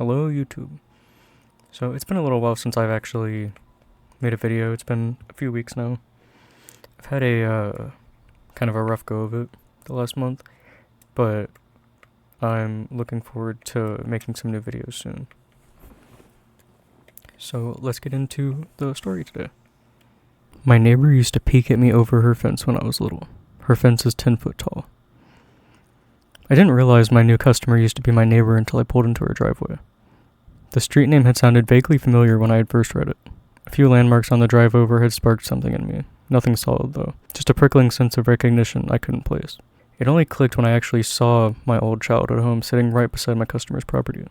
Hello YouTube. So it's been a little while since I've actually made a video. It's been a few weeks now. I've had a kind of a rough go of it the last month, but I'm looking forward to making some new videos soon. So let's get into the story today. My neighbor used to peek at me over her fence when I was little. Her fence is 10 foot tall. I didn't realize my new customer used to be my neighbor until I pulled into her driveway. The street name had sounded vaguely familiar when I had first read it. A few landmarks on the drive over had sparked something in me. Nothing solid though, just a prickling sense of recognition I couldn't place. It only clicked when I actually saw my old childhood home sitting right beside my customer's property.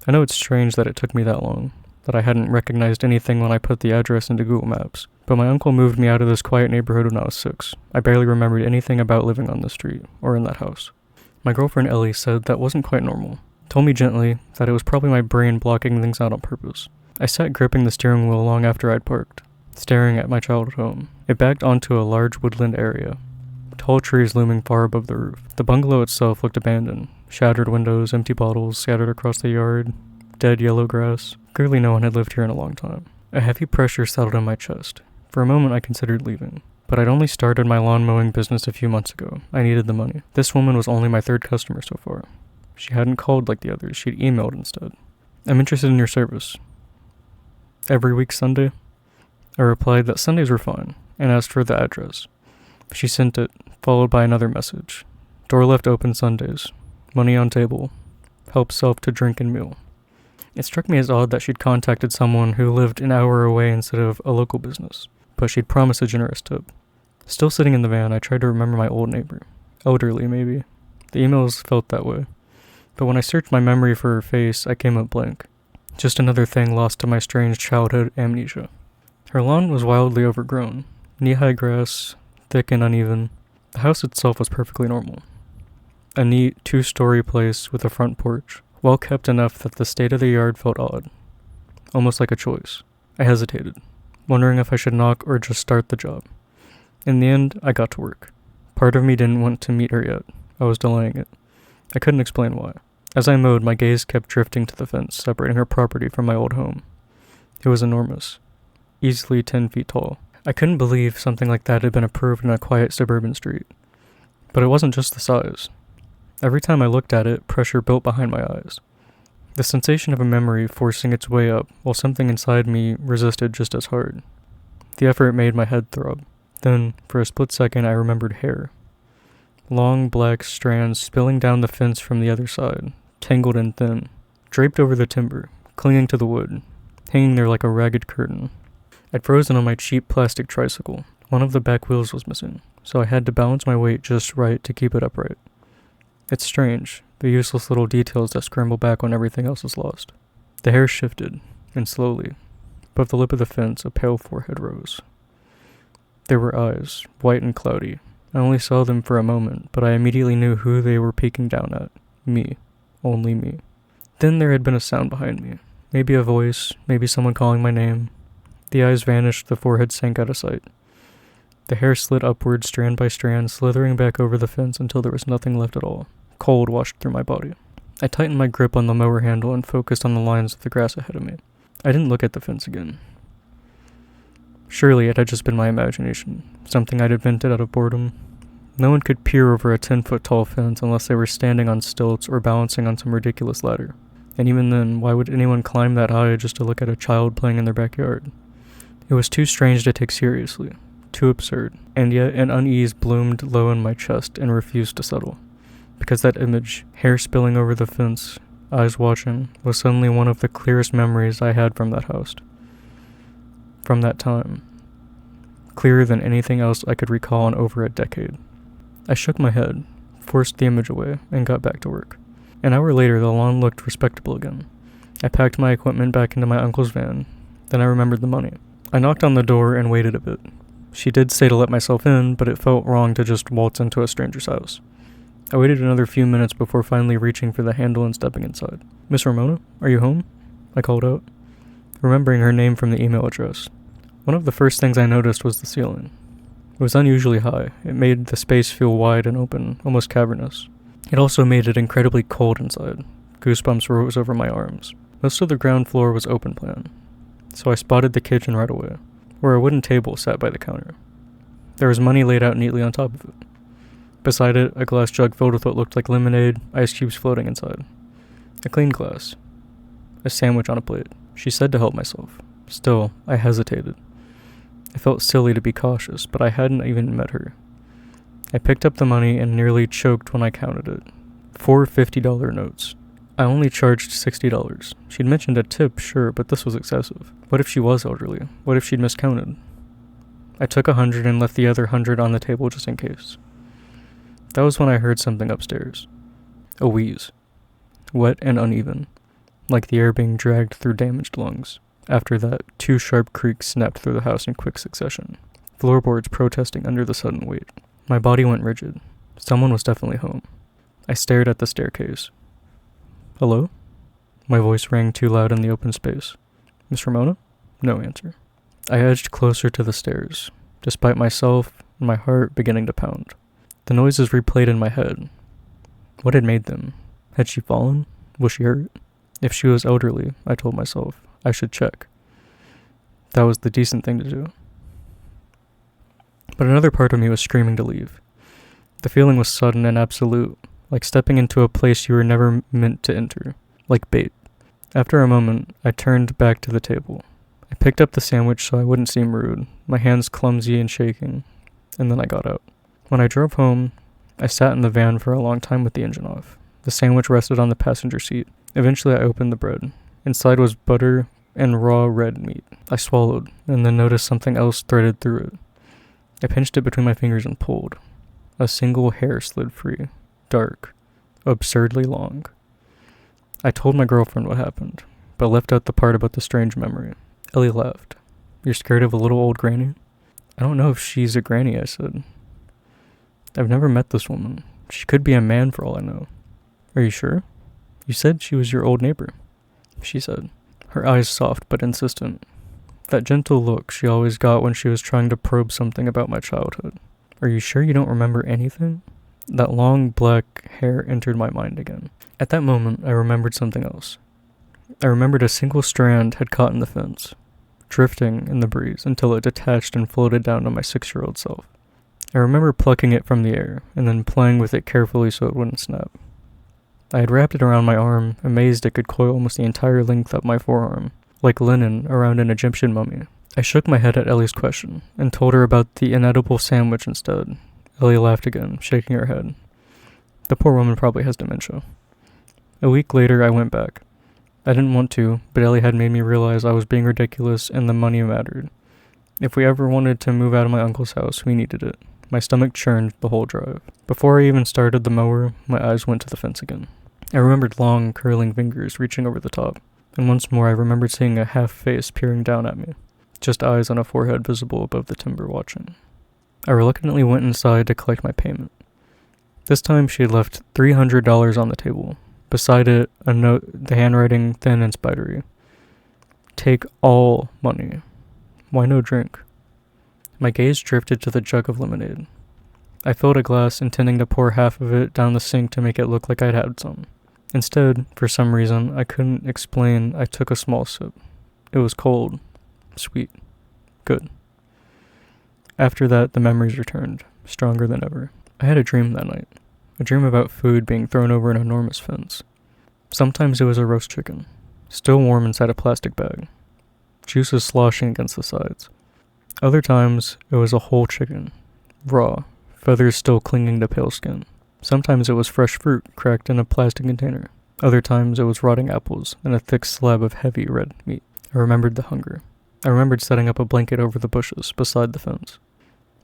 I know it's strange that it took me that long, that I hadn't recognized anything when I put the address into Google Maps, but my uncle moved me out of this quiet neighborhood when I was 6. I barely remembered anything about living on the street, or in that house. My girlfriend Ellie said that wasn't quite normal, told me gently that it was probably my brain blocking things out on purpose. I sat gripping the steering wheel long after I'd parked, staring at my childhood home. It backed onto a large woodland area, tall trees looming far above the roof. The bungalow itself looked abandoned, shattered windows, empty bottles scattered across the yard, dead yellow grass. Clearly no one had lived here in a long time. A heavy pressure settled in my chest. For a moment I considered leaving. But I'd only started my lawn mowing business a few months ago. I needed the money. This woman was only my 3rd customer so far. She hadn't called like the others, she'd emailed instead. I'm interested in your service. Every week Sunday? I replied that Sundays were fine, and asked for the address. She sent it, followed by another message. Door left open Sundays. Money on table. Help self to drink and meal. It struck me as odd that she'd contacted someone who lived an hour away instead of a local business, but she'd promised a generous tip. Still sitting in the van, I tried to remember my old neighbor. Elderly, maybe. The emails felt that way. But when I searched my memory for her face, I came up blank. Just another thing lost to my strange childhood amnesia. Her lawn was wildly overgrown. Knee-high grass, thick and uneven. The house itself was perfectly normal. A neat 2-story place with a front porch, well kept enough that the state of the yard felt odd. Almost like a choice. I hesitated, wondering if I should knock or just start the job. In the end, I got to work. Part of me didn't want to meet her yet. I was delaying it. I couldn't explain why. As I mowed, my gaze kept drifting to the fence, separating her property from my old home. It was enormous. Easily 10 feet tall. I couldn't believe something like that had been approved in a quiet suburban street. But it wasn't just the size. Every time I looked at it, pressure built behind my eyes. The sensation of a memory forcing its way up, while something inside me resisted just as hard. The effort made my head throb. Then, for a split second, I remembered hair. Long black strands spilling down the fence from the other side, tangled and thin, draped over the timber, clinging to the wood, hanging there like a ragged curtain. I'd frozen on my cheap plastic tricycle. One of the back wheels was missing, so I had to balance my weight just right to keep it upright. It's strange, the useless little details that scramble back when everything else is lost. The hair shifted, and slowly, above the lip of the fence, a pale forehead rose. There were eyes, white and cloudy. I only saw them for a moment, but I immediately knew who they were peeking down at. Me. Only me. Then there had been a sound behind me. Maybe a voice, maybe someone calling my name. The eyes vanished, the forehead sank out of sight. The hair slid upward, strand by strand, slithering back over the fence until there was nothing left at all. Cold washed through my body. I tightened my grip on the mower handle and focused on the lines of the grass ahead of me. I didn't look at the fence again. Surely it had just been my imagination, something I'd invented out of boredom. No one could peer over a 10-foot tall fence unless they were standing on stilts or balancing on some ridiculous ladder. And even then, why would anyone climb that high just to look at a child playing in their backyard? It was too strange to take seriously, too absurd, and yet an unease bloomed low in my chest and refused to settle. Because that image, hair spilling over the fence, eyes watching, was suddenly one of the clearest memories I had from that house. From that time. Clearer than anything else I could recall in over a decade. I shook my head, forced the image away, and got back to work. An hour later, the lawn looked respectable again. I packed my equipment back into my uncle's van. Then I remembered the money. I knocked on the door and waited a bit. She did say to let myself in, but it felt wrong to just waltz into a stranger's house. I waited another few minutes before finally reaching for the handle and stepping inside. "Miss Ramona, are you home?" I called out, remembering her name from the email address. One of the first things I noticed was the ceiling. It was unusually high. It made the space feel wide and open, almost cavernous. It also made it incredibly cold inside, Goosebumps rose over my arms. Most of the ground floor was open plan, so I spotted the kitchen right away, where a wooden table sat by the counter. There was money laid out neatly on top of it. Beside it, a glass jug filled with what looked like lemonade, ice cubes floating inside. A clean glass. A sandwich on a plate. She said to help myself. Still, I hesitated. I felt silly to be cautious, but I hadn't even met her. I picked up the money and nearly choked when I counted it. 4 $50 notes. I only charged $60. She'd mentioned a tip, sure, but this was excessive. What if she was elderly? What if she'd miscounted? I took 100 and left the other 100 on the table just in case. That was when I heard something upstairs. A wheeze. Wet and uneven, like the air being dragged through damaged lungs. After that, 2 sharp creaks snapped through the house in quick succession, floorboards protesting under the sudden weight. My body went rigid. Someone was definitely home. I stared at the staircase. Hello? My voice rang too loud in the open space. Miss Ramona? No answer. I edged closer to the stairs, despite myself and my heart beginning to pound. The noises replayed in my head. What had made them? Had she fallen? Was she hurt? If she was elderly, I told myself, I should check. That was the decent thing to do. But another part of me was screaming to leave. The feeling was sudden and absolute, like stepping into a place you were never meant to enter, like bait. After a moment, I turned back to the table. I picked up the sandwich so I wouldn't seem rude, my hands clumsy and shaking, and then I got out. When I drove home, I sat in the van for a long time with the engine off. The sandwich rested on the passenger seat. Eventually I opened the bread. Inside was butter and raw red meat. I swallowed, and then noticed something else threaded through it. I pinched it between my fingers and pulled. A single hair slid free, dark, absurdly long. I told my girlfriend what happened, but left out the part about the strange memory. Ellie laughed. You're scared of a little old granny? I don't know if she's a granny, I said. I've never met this woman. She could be a man for all I know. Are you sure? You said she was your old neighbor, she said, her eyes soft but insistent. That gentle look she always got when she was trying to probe something about my childhood. Are you sure you don't remember anything? That long black hair entered my mind again. At that moment, I remembered something else. I remembered a single strand had caught in the fence, drifting in the breeze until it detached and floated down to my 6-year-old self. I remember plucking it from the air and then playing with it carefully so it wouldn't snap. I had wrapped it around my arm, amazed it could coil almost the entire length of my forearm, like linen around an Egyptian mummy. I shook my head at Ellie's question and told her about the inedible sandwich instead. Ellie laughed again, shaking her head. The poor woman probably has dementia. A week later, I went back. I didn't want to, but Ellie had made me realize I was being ridiculous and the money mattered. If we ever wanted to move out of my uncle's house, we needed it. My stomach churned the whole drive. Before I even started the mower, my eyes went to the fence again. I remembered long, curling fingers reaching over the top, and once more I remembered seeing a half face peering down at me, just eyes on a forehead visible above the timber watching. I reluctantly went inside to collect my payment. This time she had left $300 on the table. Beside it, a note, the handwriting thin and spidery. Take all money. Why no drink? My gaze drifted to the jug of lemonade. I filled a glass, intending to pour half of it down the sink to make it look like I'd had some. Instead, for some reason I couldn't explain, I took a small sip. It was cold, sweet, good. After that, the memories returned, stronger than ever. I had a dream that night. A dream about food being thrown over an enormous fence. Sometimes it was a roast chicken, still warm inside a plastic bag, juices sloshing against the sides. Other times, it was a whole chicken, raw, feathers still clinging to pale skin. Sometimes it was fresh fruit cracked in a plastic container. Other times it was rotting apples and a thick slab of heavy red meat. I remembered the hunger. I remembered setting up a blanket over the bushes beside the fence.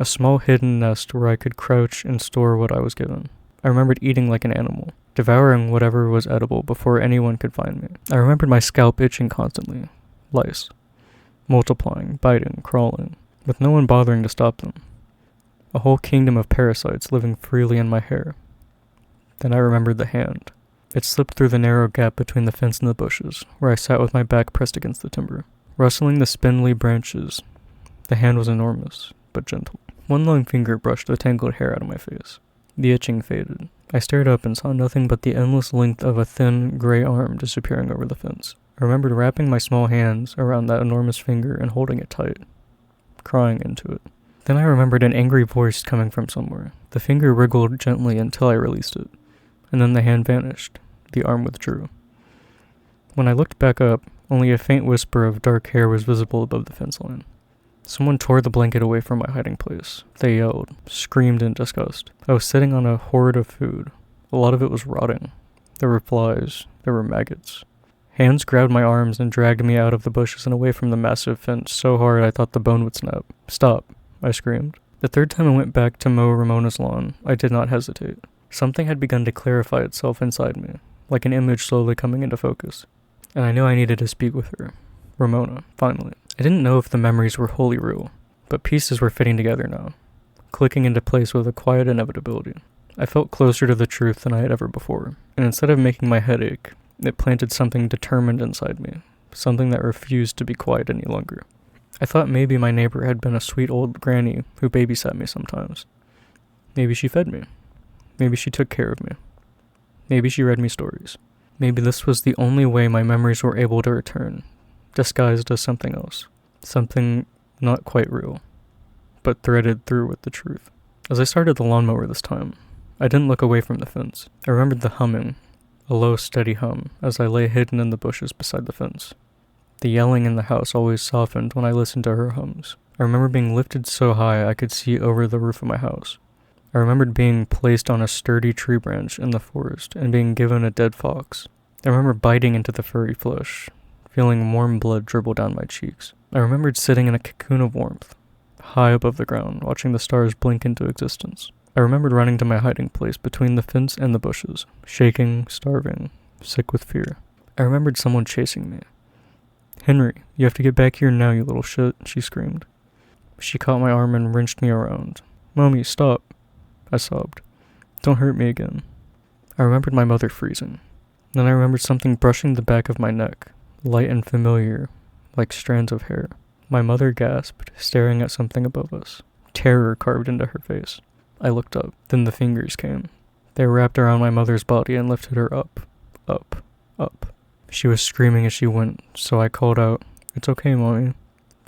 A small hidden nest where I could crouch and store what I was given. I remembered eating like an animal, devouring whatever was edible before anyone could find me. I remembered my scalp itching constantly. Lice. Multiplying, biting, crawling, with no one bothering to stop them. A whole kingdom of parasites living freely in my hair. Then I remembered the hand. It slipped through the narrow gap between the fence and the bushes, where I sat with my back pressed against the timber. Rustling the spindly branches, the hand was enormous, but gentle. One long finger brushed the tangled hair out of my face. The itching faded. I stared up and saw nothing but the endless length of a thin, gray arm disappearing over the fence. I remembered wrapping my small hands around that enormous finger and holding it tight, crying into it. Then I remembered an angry voice coming from somewhere. The finger wriggled gently until I released it, and then the hand vanished. The arm withdrew. When I looked back up, only a faint whisper of dark hair was visible above the fence line. Someone tore the blanket away from my hiding place. They yelled, screamed in disgust. I was sitting on a hoard of food. A lot of it was rotting. There were flies. There were maggots. Hands grabbed my arms and dragged me out of the bushes and away from the massive fence so hard I thought the bone would snap. Stop, I screamed. The third time I went back to mow Ramona's lawn, I did not hesitate. Something had begun to clarify itself inside me, like an image slowly coming into focus. And I knew I needed to speak with her. Ramona, finally. I didn't know if the memories were wholly real, but pieces were fitting together now, clicking into place with a quiet inevitability. I felt closer to the truth than I had ever before, and instead of making my head ache, it planted something determined inside me, something that refused to be quiet any longer. I thought maybe my neighbor had been a sweet old granny who babysat me sometimes. Maybe she fed me. Maybe she took care of me. Maybe she read me stories. Maybe this was the only way my memories were able to return, disguised as something else. Something not quite real, but threaded through with the truth. As I started the lawnmower this time, I didn't look away from the fence. I remembered the humming, a low, steady hum, as I lay hidden in the bushes beside the fence. The yelling in the house always softened when I listened to her hums. I remember being lifted so high I could see over the roof of my house. I remembered being placed on a sturdy tree branch in the forest and being given a dead fox. I remember biting into the furry flesh, feeling warm blood dribble down my cheeks. I remembered sitting in a cocoon of warmth, high above the ground, watching the stars blink into existence. I remembered running to my hiding place between the fence and the bushes, shaking, starving, sick with fear. I remembered someone chasing me. "Henry, you have to get back here now, you little shit," she screamed. She caught my arm and wrenched me around. "Mommy, stop," I sobbed. "Don't hurt me again." I remembered my mother freezing. Then I remembered something brushing the back of my neck, light and familiar, like strands of hair. My mother gasped, staring at something above us. Terror carved into her face. I looked up. Then the fingers came. They wrapped around my mother's body and lifted her up, up, up. She was screaming as she went, so I called out, "It's okay, Mommy.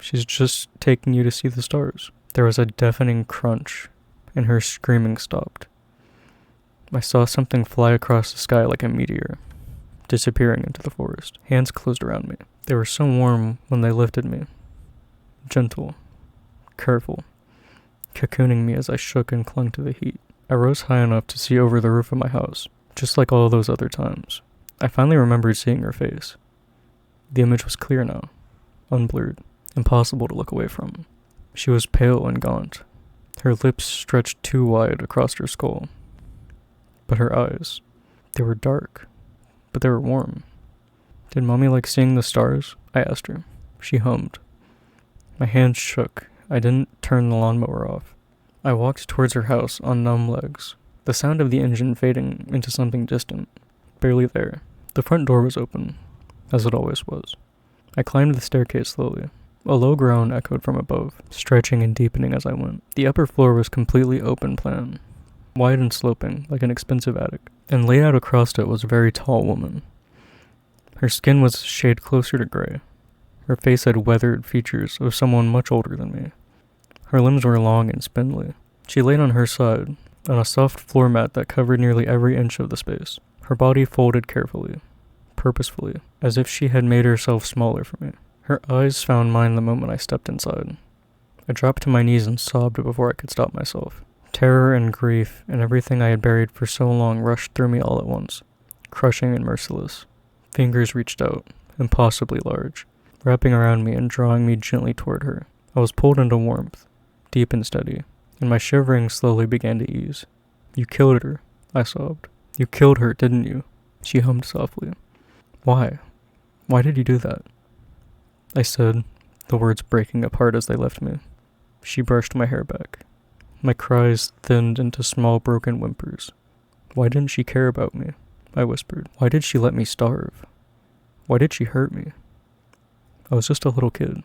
She's just taking you to see the stars." There was a deafening crunch, and her screaming stopped. I saw something fly across the sky like a meteor, disappearing into the forest. Hands closed around me. They were so warm when they lifted me. Gentle, careful, cocooning me as I shook and clung to the heat. I rose high enough to see over the roof of my house, just like all those other times. I finally remembered seeing her face. The image was clear now, unblurred, impossible to look away from. She was pale and gaunt. Her lips stretched too wide across her skull. But her eyes, they were dark, but they were warm. "Did Mommy like seeing the stars?" I asked her. She hummed. My hands shook. I didn't turn the lawnmower off. I walked towards her house on numb legs, the sound of the engine fading into something distant, barely there. The front door was open, as it always was. I climbed the staircase slowly. A low groan echoed from above, stretching and deepening as I went. The upper floor was completely open plan, wide and sloping, like an expensive attic, and laid out across it was a very tall woman. Her skin was a shade closer to gray. Her face had weathered features of someone much older than me. Her limbs were long and spindly. She laid on her side, on a soft floor mat that covered nearly every inch of the space. Her body folded carefully, purposefully, as if she had made herself smaller for me. Her eyes found mine the moment I stepped inside. I dropped to my knees and sobbed before I could stop myself. Terror and grief and everything I had buried for so long rushed through me all at once, crushing and merciless. Fingers reached out, impossibly large, wrapping around me and drawing me gently toward her. I was pulled into warmth, deep and steady, and my shivering slowly began to ease. "You killed her," I sobbed. "You killed her, didn't you?" She hummed softly. "Why? Why did you do that?" I said, the words breaking apart as they left me. She brushed my hair back. My cries thinned into small broken whimpers. "Why didn't she care about me?" I whispered. "Why did she let me starve? Why did she hurt me? I was just a little kid."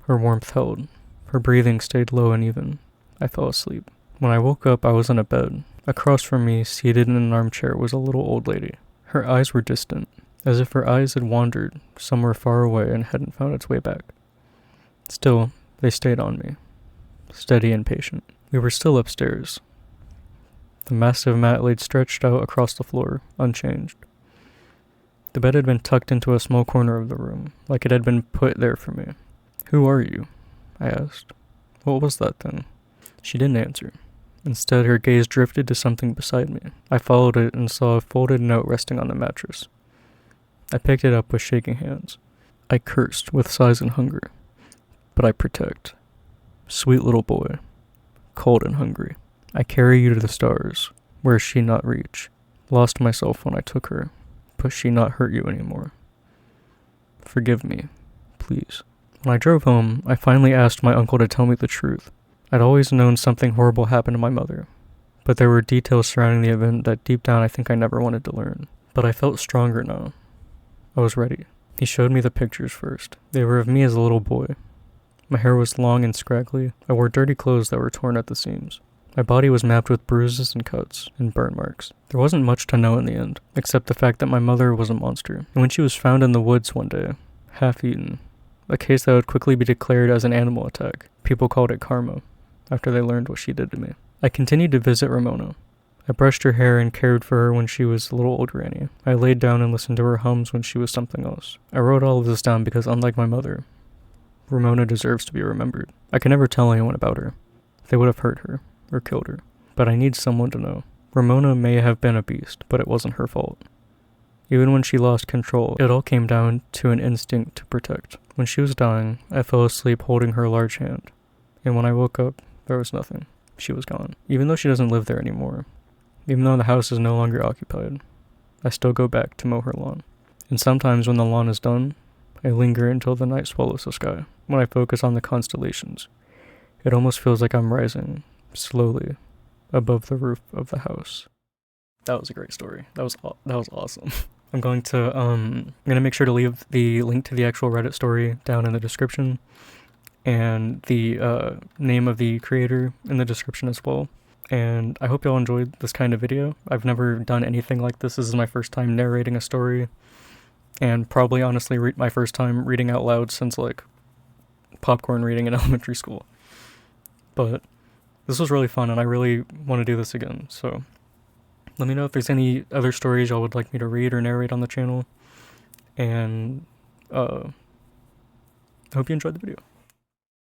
Her warmth held. Her breathing stayed low and even. I fell asleep. When I woke up, I was in a bed. Across from me, seated in an armchair, was a little old lady. Her eyes were distant, as if her eyes had wandered somewhere far away and hadn't found its way back. Still, they stayed on me, steady and patient. We were still upstairs. The massive mat laid stretched out across the floor, unchanged. The bed had been tucked into a small corner of the room, like it had been put there for me. "Who are you?" I asked. "What was that then?" She didn't answer. Instead, her gaze drifted to something beside me. I followed it and saw a folded note resting on the mattress. I picked it up with shaking hands. I cursed with sighs and hunger. But I protect. Sweet little boy, cold and hungry. I carry you to the stars, where she not reach. Lost myself when I took her, but she not hurt you anymore. Forgive me, please. When I drove home, I finally asked my uncle to tell me the truth. I'd always known something horrible happened to my mother, but there were details surrounding the event that deep down I think I never wanted to learn. But I felt stronger now. I was ready. He showed me the pictures first. They were of me as a little boy. My hair was long and scraggly. I wore dirty clothes that were torn at the seams. My body was mapped with bruises and cuts and burn marks. There wasn't much to know in the end, except the fact that my mother was a monster. And when she was found in the woods one day, half-eaten, a case that would quickly be declared as an animal attack, people called it karma, after they learned what she did to me. I continued to visit Ramona. I brushed her hair and cared for her when she was a little old granny. I laid down and listened to her hums when she was something else. I wrote all of this down because, unlike my mother, Ramona deserves to be remembered. I could never tell anyone about her. They would have hurt her, or killed her. But I need someone to know. Ramona may have been a beast, but it wasn't her fault. Even when she lost control, it all came down to an instinct to protect. When she was dying, I fell asleep holding her large hand. And when I woke up, there was nothing. She was gone. Even though she doesn't live there anymore, even though the house is no longer occupied, I still go back to mow her lawn. And sometimes when the lawn is done, I linger until the night swallows the sky. When I focus on the constellations, it almost feels like I'm rising, slowly, above the roof of the house. That was a great story. That was awesome. I'm gonna make sure to leave the link to the actual Reddit story down in the description, and the name of the creator in the description as well. And I hope y'all enjoyed this kind of video. I've never done anything like this. This is my first time narrating a story, and probably honestly my first time reading out loud since like popcorn reading in elementary school. But this was really fun, and I really want to do this again. So let me know if there's any other stories y'all would like me to read or narrate on the channel. And I hope you enjoyed the video.